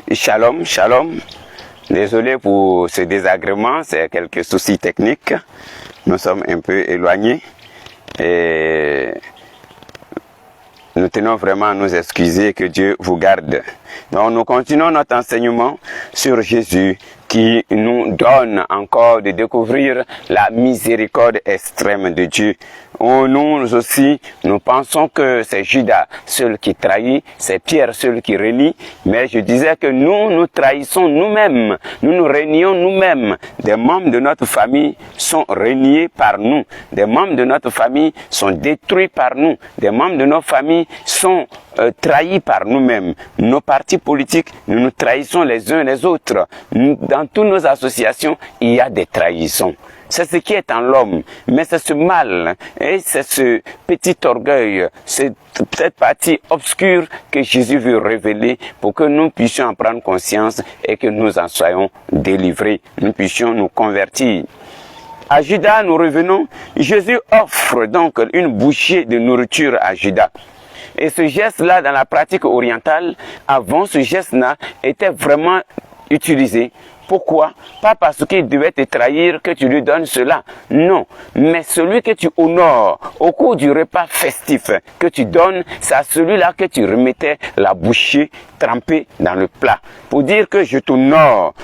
Shalom, shalom. Désolé pour ce désagrément, c'est quelques soucis techniques. Nous sommes un peu éloignés et nous tenons vraiment à nous excuser, que Dieu vous garde. Donc nous continuons notre enseignement sur Jésus qui nous donne encore de découvrir la miséricorde extrême de Dieu. Nous aussi, nous pensons que c'est Judas seul qui trahit, c'est Pierre seul qui renie, mais je disais que nous trahissons nous-mêmes, nous renions nous-mêmes. Des membres de notre famille sont reniés par nous, des membres de notre famille sont détruits par nous, des membres de nos familles sont trahis par nous-mêmes. Nos partis politiques, nous nous trahissons les uns les autres. Dans toutes nos associations, il y a des trahisons. C'est ce qui est en l'homme, mais c'est ce mal, et c'est ce petit orgueil, c'est cette partie obscure que Jésus veut révéler pour que nous puissions en prendre conscience et que nous en soyons délivrés, nous puissions nous convertir. À Judas, nous revenons, Jésus offre donc une bouchée de nourriture à Judas. Et ce geste-là, dans la pratique orientale, avant ce geste-là, était vraiment utilisé. Pourquoi? Pas parce qu'il devait te trahir que tu lui donnes cela. Non. Mais celui que tu honores au cours du repas festif que tu donnes, c'est à celui-là que tu remettais la bouchée trempée dans le plat. Pour dire que je t'honore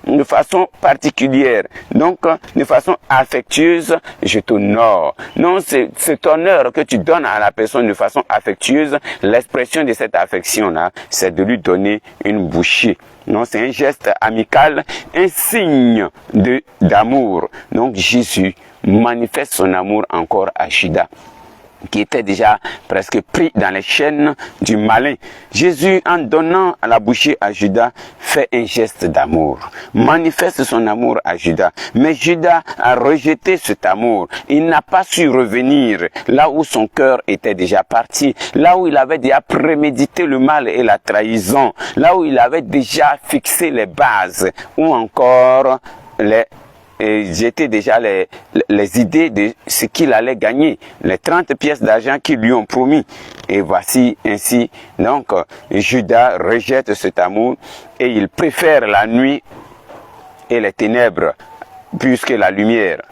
de façon particulière. Donc, de façon affectueuse, je t'honore. Non, c'est cet honneur que tu donnes à la personne de façon affectueuse. L'expression de cette affection-là, c'est de lui donner une bouchée. Non, c'est un geste amical, un signe d'amour. Donc Jésus manifeste son amour encore à Judas, qui était déjà presque pris dans les chaînes du malin. Jésus, en donnant la bouchée à Judas, fait un geste d'amour, manifeste son amour à Judas. Mais Judas a rejeté cet amour. Il n'a pas su revenir là où son cœur était déjà parti, là où il avait déjà prémédité le mal et la trahison, là où il avait déjà fixé les bases, ou encore j'étais déjà les idées de ce qu'il allait gagner, les 30 pièces d'argent qu'ils lui ont promis. Et voici ainsi, donc, Judas rejette cet amour et il préfère la nuit et les ténèbres plus que la lumière.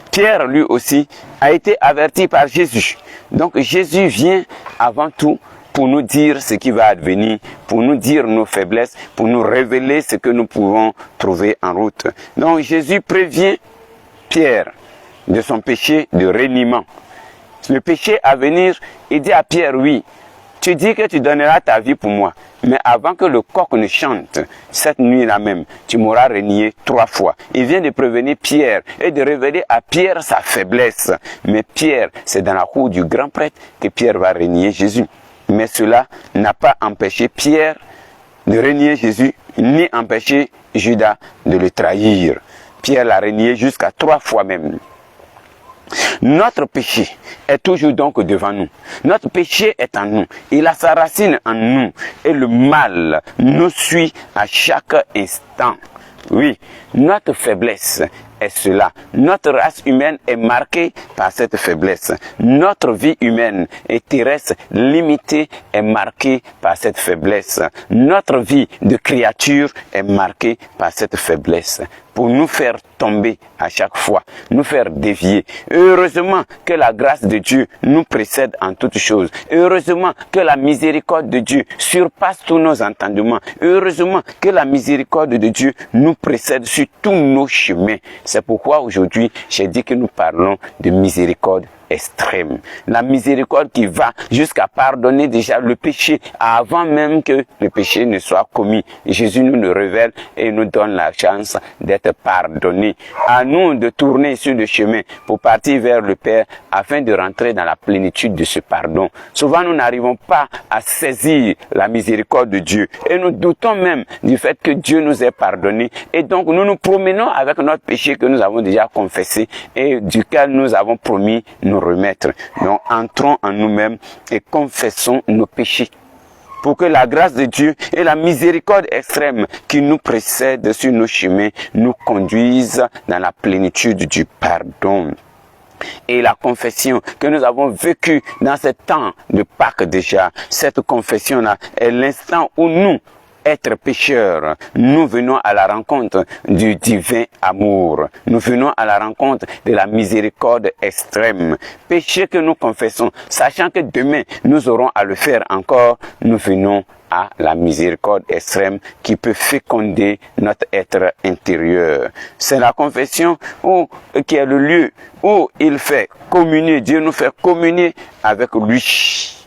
Pierre, lui aussi, a été averti par Jésus. Donc Jésus vient avant tout pour nous dire ce qui va advenir, pour nous dire nos faiblesses, pour nous révéler ce que nous pouvons trouver en route. Donc Jésus prévient Pierre de son péché de reniement. Le péché à venir, il dit à Pierre, oui, tu dis que tu donneras ta vie pour moi, mais avant que le coq ne chante, cette nuit-là même, tu m'auras renié 3 fois. Il vient de prévenir Pierre et de révéler à Pierre sa faiblesse. Mais Pierre, c'est dans la cour du grand prêtre que Pierre va renier Jésus. Mais cela n'a pas empêché Pierre de renier Jésus, ni empêché Judas de le trahir. Pierre l'a renié jusqu'à 3 fois même. Notre péché est toujours donc devant nous. Notre péché est en nous. Il a sa racine en nous. Et le mal nous suit à chaque instant. Oui, notre faiblesse est cela. Notre race humaine est marquée par cette faiblesse. Notre vie humaine et terrestre limitée est marquée par cette faiblesse. Notre vie de créature est marquée par cette faiblesse. Pour nous faire tomber à chaque fois, nous faire dévier. Heureusement que la grâce de Dieu nous précède en toutes choses. Heureusement que la miséricorde de Dieu surpasse tous nos entendements. Heureusement que la miséricorde de Dieu nous précède sur tous nos chemins. C'est pourquoi aujourd'hui, j'ai dit que nous parlons de miséricorde extrême. La miséricorde qui va jusqu'à pardonner déjà le péché avant même que le péché ne soit commis. Jésus nous le révèle et nous donne la chance d'être pardonnés. À nous de tourner sur le chemin pour partir vers le Père afin de rentrer dans la plénitude de ce pardon. Souvent, nous n'arrivons pas à saisir la miséricorde de Dieu et nous doutons même du fait que Dieu nous ait pardonné et donc nous nous promenons avec notre péché que nous avons déjà confessé et duquel nous avons promis nous remettre. Donc entrons en nous-mêmes et confessons nos péchés pour que la grâce de Dieu et la miséricorde extrême qui nous précède sur nos chemins nous conduisent dans la plénitude du pardon. Et la confession que nous avons vécue dans ce temps de Pâques déjà, cette confession-là est l'instant où nous être pécheurs, nous venons à la rencontre du divin amour. Nous venons à la rencontre de la miséricorde extrême. Péché que nous confessons, sachant que demain nous aurons à le faire encore, nous venons à la miséricorde extrême qui peut féconder notre être intérieur. C'est la confession qui est le lieu où il fait communier, Dieu nous fait communier avec lui.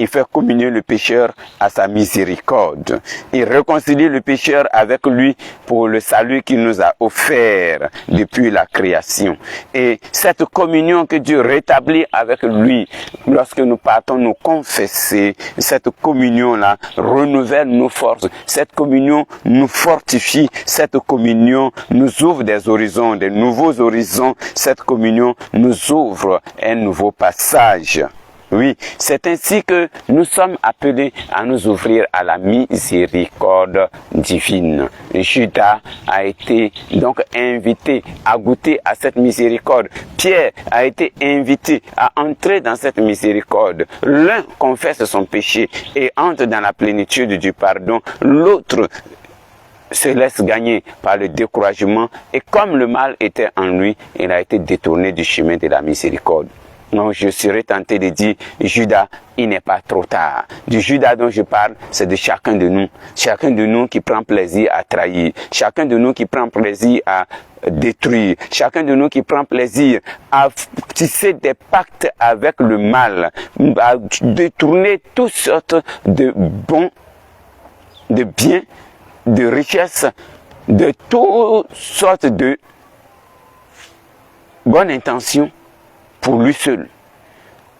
Il fait communier le pécheur à sa miséricorde. Il réconcilie le pécheur avec lui pour le salut qu'il nous a offert depuis la création. Et cette communion que Dieu rétablit avec lui, lorsque nous partons nous confesser, cette communion-là renouvelle nos forces. Cette communion nous fortifie. Cette communion nous ouvre des horizons, des nouveaux horizons. Cette communion nous ouvre un nouveau passage. Oui, c'est ainsi que nous sommes appelés à nous ouvrir à la miséricorde divine. Judas a été donc invité à goûter à cette miséricorde. Pierre a été invité à entrer dans cette miséricorde. L'un confesse son péché et entre dans la plénitude du pardon. L'autre se laisse gagner par le découragement et comme le mal était en lui, il a été détourné du chemin de la miséricorde. Non, je serais tenté de dire, Judas, il n'est pas trop tard. Du Judas dont je parle, c'est de chacun de nous. Chacun de nous qui prend plaisir à trahir. Chacun de nous qui prend plaisir à détruire. Chacun de nous qui prend plaisir à tisser des pactes avec le mal. À détourner toutes sortes de bons, de biens, de richesses, de toutes sortes de bonnes intentions pour lui seul.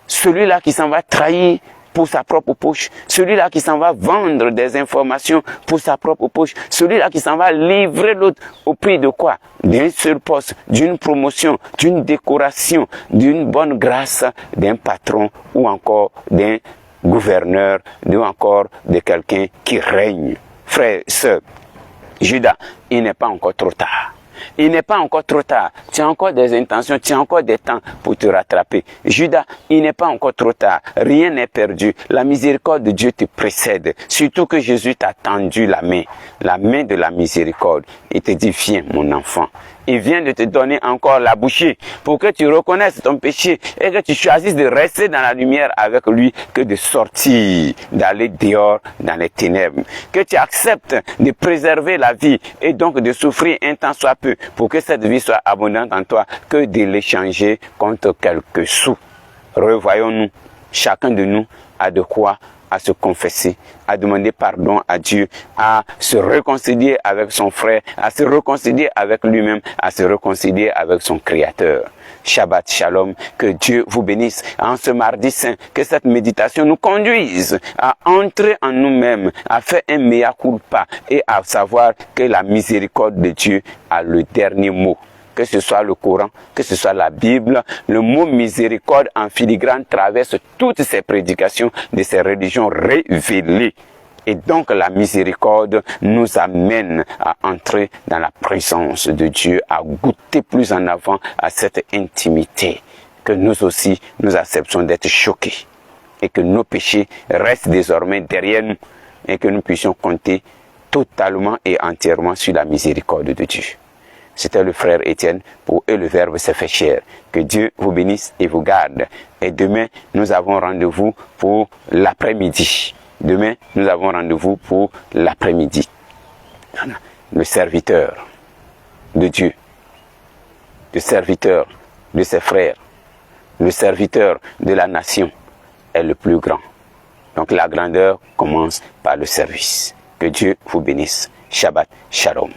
Celui-là qui s'en va trahir pour sa propre poche. Celui-là qui s'en va vendre des informations pour sa propre poche. Celui-là qui s'en va livrer l'autre au prix de quoi? D'un seul poste, d'une promotion, d'une décoration, d'une bonne grâce d'un patron ou encore d'un gouverneur, ou encore de quelqu'un qui règne. Frères, sœurs, Judas, il n'est pas encore trop tard. Il n'est pas encore trop tard. Tu as encore des intentions, tu as encore des temps pour te rattraper. Judas, il n'est pas encore trop tard. Rien n'est perdu. La miséricorde de Dieu te précède. Surtout que Jésus t'a tendu la main de la miséricorde. Il te dit, viens mon enfant. Il vient de te donner encore la bouchée pour que tu reconnaisses ton péché et que tu choisisses de rester dans la lumière avec lui que de sortir, d'aller dehors dans les ténèbres. Que tu acceptes de préserver la vie et donc de souffrir un temps soit peu pour que cette vie soit abondante en toi que de l'échanger contre quelques sous. Revoyons-nous, chacun de nous a de quoi à se confesser, à demander pardon à Dieu, à se réconcilier avec son frère, à se réconcilier avec lui-même, à se réconcilier avec son Créateur. Shabbat Shalom, que Dieu vous bénisse en ce mardi saint, que cette méditation nous conduise à entrer en nous-mêmes, à faire un mea culpa et à savoir que la miséricorde de Dieu a le dernier mot. Que ce soit le Coran, que ce soit la Bible, le mot miséricorde en filigrane traverse toutes ces prédications de ces religions révélées. Et donc la miséricorde nous amène à entrer dans la présence de Dieu, à goûter plus en avant à cette intimité. Que nous aussi, nous acceptions d'être choqués. Et que nos péchés restent désormais derrière nous. Et que nous puissions compter totalement et entièrement sur la miséricorde de Dieu. C'était le frère Étienne pour Et le Verbe s'est fait chair. Que Dieu vous bénisse et vous garde. Et demain, nous avons rendez-vous pour l'après-midi. Demain, nous avons rendez-vous pour l'après-midi. Le serviteur de Dieu, le serviteur de ses frères, le serviteur de la nation est le plus grand. Donc la grandeur commence par le service. Que Dieu vous bénisse. Shabbat Shalom.